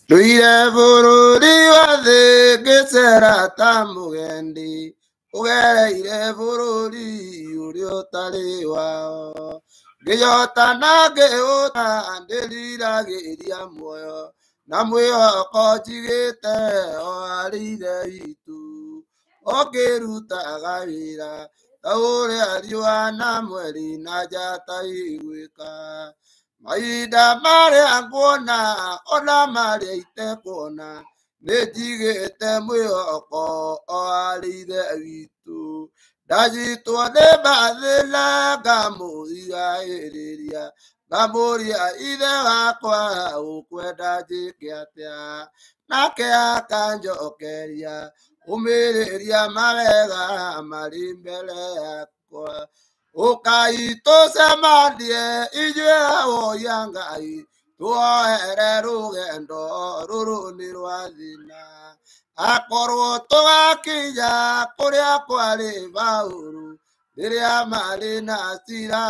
Luire bururi wathe ngicera ta mugendi ugereire bururi uria utari wao ngiyota na ngiuta ndiriragiria muoyo na mwihoko njigite o harĩ ithe witũ ũngĩrutaga wĩra ta ũrĩa riũa na mweri na njata igwĩka. Mahinda marĩa nguona ona marĩa itekuona nĩnjigĩte mwĩhoko o harĩ ithe witũ. Ndanyitwo nĩ mathĩna ngamũthigagĩrĩria ngamũria ithe wakwa ũkwenda njĩke atĩa, nake akanjokeria ũmĩrĩria mawega marĩ mbere yakwa. Ũkai tũcemanie inyuĩ ahoi a Ngai tuoere rũgendo rũrũ nĩ rwa thĩna. Akorwo tũgakinya kũrĩa kwarĩ Paũlũ rĩrĩa marĩ na Sila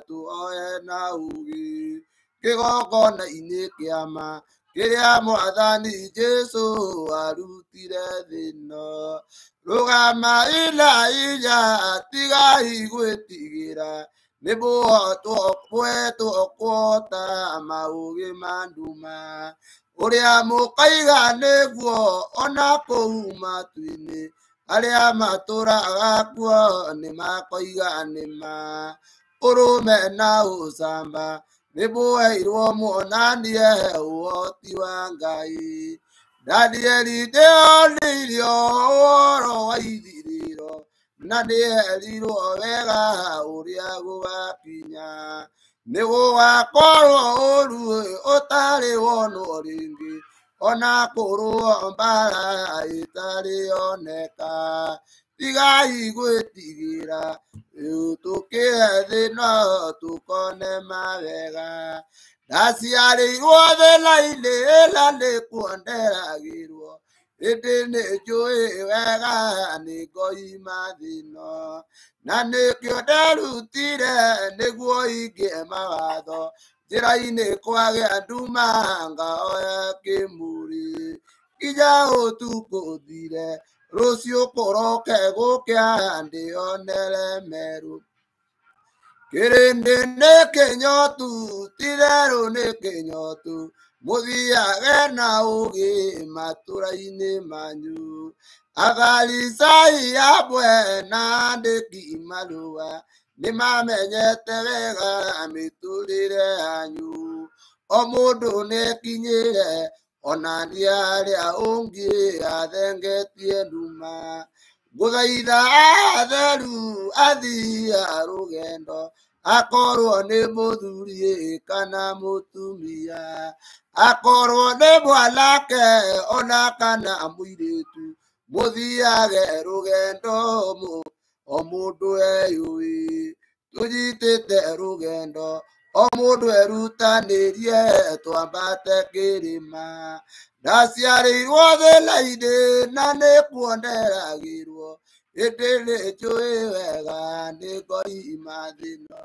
tuoe na ũgĩ kĩgongona-inĩ kĩa ma kĩrĩa Mwathani Jesũ arutire thĩ ĩno. Rũgamai na hinya tigai gwĩtigĩra nĩ mũkũhota maũgĩ ma nduma. Ũrĩa mũkoiga nĩguo ona kũu matu-inĩ arĩa matũũraga kuo nĩmakoiga nĩma. Ũrũme na ũcamba nĩmũheirwo muonanie ũhoti wa Ngai. Danieli nĩonirio ũhoro wa ithirĩro na nĩerirwo wega ũrĩa gũgakinya. Nĩgũgakorwo ũru ũtarĩ wonwo rĩngĩ ona kũrũo mbara ĩtarĩ yoneka. Tigai gwĩtigĩra tũkĩe thĩ no tũkone mawega. Ndaciarĩirwo thĩna-inĩ ĩna nĩkuo nderagĩrwo ĩndĩ nĩnjũĩ wega nĩ ngoima thĩ ĩno. Na nĩkĩo nderutire nĩguo hingie mawatho njĩra-inĩ kwagĩa nduma ngahoya kĩmũrĩ. Nginya ũtukũ ũthire rũciũ kũroke gũkĩa ndĩonere merũ. Kĩrĩndĩ nĩ kĩnyotu ti therũ nĩ kĩnyotu mũthiage na ũgĩ matũũra-inĩ manyu. Afarisai amwe na andĩki marũa nĩmamenyete wega mĩtũrĩre yanyu. O mũndũ nĩekinyĩre onania harĩa ũngĩ athengetie nduma. Ngũthaitha atheru athii a rũgendo akorwo nĩ mũthuri kana mũtumia, akorwo nĩ mwanake ona kana mũirĩtu, mũthiage rũgendo o mũndũ eyũĩ. Tũnyitĩte rũgendo o mũndũ erutanĩrie twambate kĩrĩma. Ndaciarĩirwo thĩna-inĩ na nĩkuo nderagĩrwo ĩndĩ nĩnjũĩ wega nĩ ngoima thĩ ĩno.